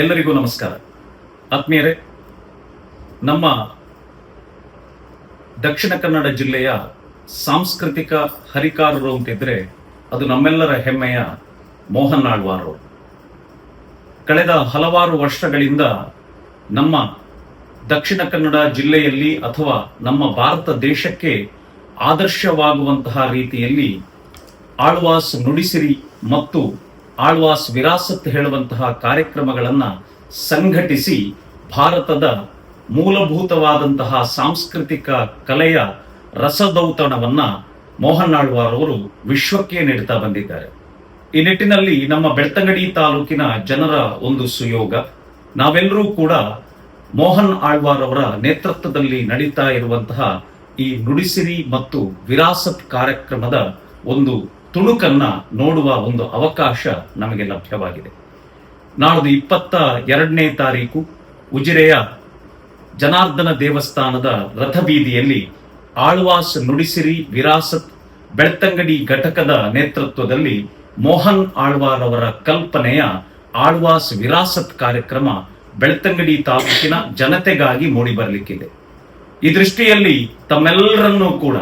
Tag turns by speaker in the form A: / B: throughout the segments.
A: ಎಲ್ಲರಿಗೂ ನಮಸ್ಕಾರ. ಆತ್ಮೀಯರೇ, ನಮ್ಮ ದಕ್ಷಿಣ ಕನ್ನಡ ಜಿಲ್ಲೆಯ ಸಾಂಸ್ಕೃತಿಕ ಹರಿಕಾರರು ಅಂತಿದ್ರೆ ಅದು ನಮ್ಮೆಲ್ಲರ ಹೆಮ್ಮೆಯ ಮೋಹನ್ ಆಳ್ವಾರ್ ಅವರು. ಕಳೆದ ಹಲವಾರು ವರ್ಷಗಳಿಂದ ನಮ್ಮ ದಕ್ಷಿಣ ಕನ್ನಡ ಜಿಲ್ಲೆಯಲ್ಲಿ ಅಥವಾ ನಮ್ಮ ಭಾರತ ದೇಶಕ್ಕೆ ಆದರ್ಶವಾಗುವಂತಹ ರೀತಿಯಲ್ಲಿ ಆಳ್ವಾಸ್ ನುಡಿಸಿರಿ ಮತ್ತು ಆಳ್ವಾಸ್ ವಿರಾಸತ್ ಹೇಳುವಂತಹ ಕಾರ್ಯಕ್ರಮಗಳನ್ನು ಸಂಘಟಿಸಿ ಭಾರತದ ಮೂಲಭೂತವಾದಂತಹ ಸಾಂಸ್ಕೃತಿಕ ಕಲೆಯ ರಸದೌತಣವನ್ನ ಮೋಹನ್ ಆಳ್ವಾರ್ ಅವರು ವಿಶ್ವಕ್ಕೆ ನೀಡುತ್ತಾ ಬಂದಿದ್ದಾರೆ. ಈ ನಿಟ್ಟಿನಲ್ಲಿ ನಮ್ಮ ಬೆಳ್ತಂಗಡಿ ತಾಲೂಕಿನ ಜನರ ಒಂದು ಸುಯೋಗ, ನಾವೆಲ್ಲರೂ ಕೂಡ ಮೋಹನ್ ಆಳ್ವಾರ್ ಅವರ ನೇತೃತ್ವದಲ್ಲಿ ನಡೀತಾ ಇರುವಂತಹ ಈ ನುಡಿಸಿರಿ ಮತ್ತು ವಿರಾಸತ್ ಕಾರ್ಯಕ್ರಮದ ಒಂದು ತುಣುಕನ್ನ ನೋಡುವ ಒಂದು ಅವಕಾಶ ನಮಗೆ ಲಭ್ಯವಾಗಿದೆ. ನಾಳ್ದು 22ನೇ ತಾರೀಕು ಉಜಿರೆಯ ಜನಾರ್ದನ ದೇವಸ್ಥಾನದ ರಥಬೀದಿಯಲ್ಲಿ ಆಳ್ವಾಸ್ ನುಡಿಸಿರಿ ವಿರಾಸತ್ ಬೆಳ್ತಂಗಡಿ ಘಟಕದ ನೇತೃತ್ವದಲ್ಲಿ ಮೋಹನ್ ಆಳ್ವಾರ್ ಅವರ ಕಲ್ಪನೆಯ ಆಳ್ವಾಸ್ ವಿರಾಸತ್ ಕಾರ್ಯಕ್ರಮ ಬೆಳ್ತಂಗಡಿ ತಾಲೂಕಿನ ಜನತೆಗಾಗಿ ಮೂಡಿಬರಲಿಕ್ಕಿದೆ. ಈ ದೃಷ್ಟಿಯಲ್ಲಿ ತಮ್ಮೆಲ್ಲರನ್ನೂ ಕೂಡ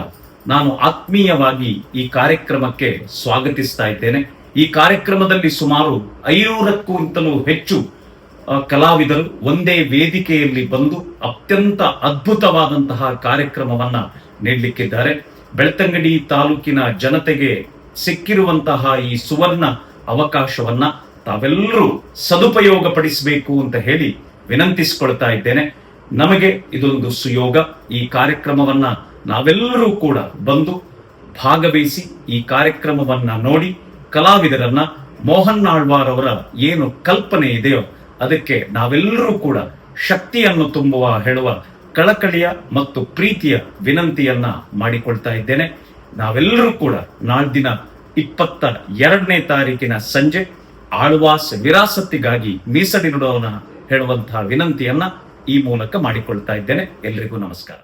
A: ನಾನು ಆತ್ಮೀಯವಾಗಿ ಈ ಕಾರ್ಯಕ್ರಮಕ್ಕೆ ಸ್ವಾಗತಿಸ್ತಾ ಇದ್ದೇನೆ. ಈ ಕಾರ್ಯಕ್ರಮದಲ್ಲಿ ಸುಮಾರು 500ಕ್ಕೂ ಹೆಚ್ಚು ಕಲಾವಿದರು ಒಂದೇ ವೇದಿಕೆಯಲ್ಲಿ ಬಂದು ಅತ್ಯಂತ ಅದ್ಭುತವಾದಂತಹ ಕಾರ್ಯಕ್ರಮವನ್ನ ನೀಡಲಿಕ್ಕಿದ್ದಾರೆ. ಬೆಳ್ತಂಗಡಿ ತಾಲೂಕಿನ ಜನತೆಗೆ ಸಿಕ್ಕಿರುವಂತಹ ಈ ಸುವರ್ಣ ಅವಕಾಶವನ್ನ ತಾವೆಲ್ಲರೂ ಸದುಪಯೋಗ ಪಡಿಸಬೇಕು ಅಂತ ಹೇಳಿ ವಿನಂತಿಸಿಕೊಳ್ತಾ ಇದ್ದೇನೆ. ನಮಗೆ ಇದೊಂದು ಸುಯೋಗ. ಈ ಕಾರ್ಯಕ್ರಮವನ್ನ ನಾವೆಲ್ಲರೂ ಕೂಡ ಬಂದು ಭಾಗವಹಿಸಿ ಈ ಕಾರ್ಯಕ್ರಮವನ್ನ ನೋಡಿ ಕಲಾವಿದರನ್ನ ಮೋಹನ್ ಆಳ್ವಾರ್ ಅವರ ಏನು ಕಲ್ಪನೆ ಇದೆಯೋ ಅದಕ್ಕೆ ನಾವೆಲ್ಲರೂ ಕೂಡ ಶಕ್ತಿಯನ್ನು ತುಂಬುವ ಹೇಳುವ ಕಳಕಳಿಯ ಮತ್ತು ಪ್ರೀತಿಯ ವಿನಂತಿಯನ್ನ ಮಾಡಿಕೊಳ್ತಾ ಇದ್ದೇನೆ. ನಾವೆಲ್ಲರೂ ಕೂಡ ನಾಳ್ದಿನ 22ನೇ ತಾರೀಕಿನ ಸಂಜೆ ಆಳ್ವಾಸ್ ವಿರಾಸತ್ತಿಗಾಗಿ ಮೀಸಲಿಡೋಣ ಹೇಳುವಂತಹ ವಿನಂತಿಯನ್ನ ಈ ಮೂಲಕ ಮಾಡಿಕೊಳ್ತಾ ಇದ್ದೇನೆ. ಎಲ್ರಿಗೂ ನಮಸ್ಕಾರ.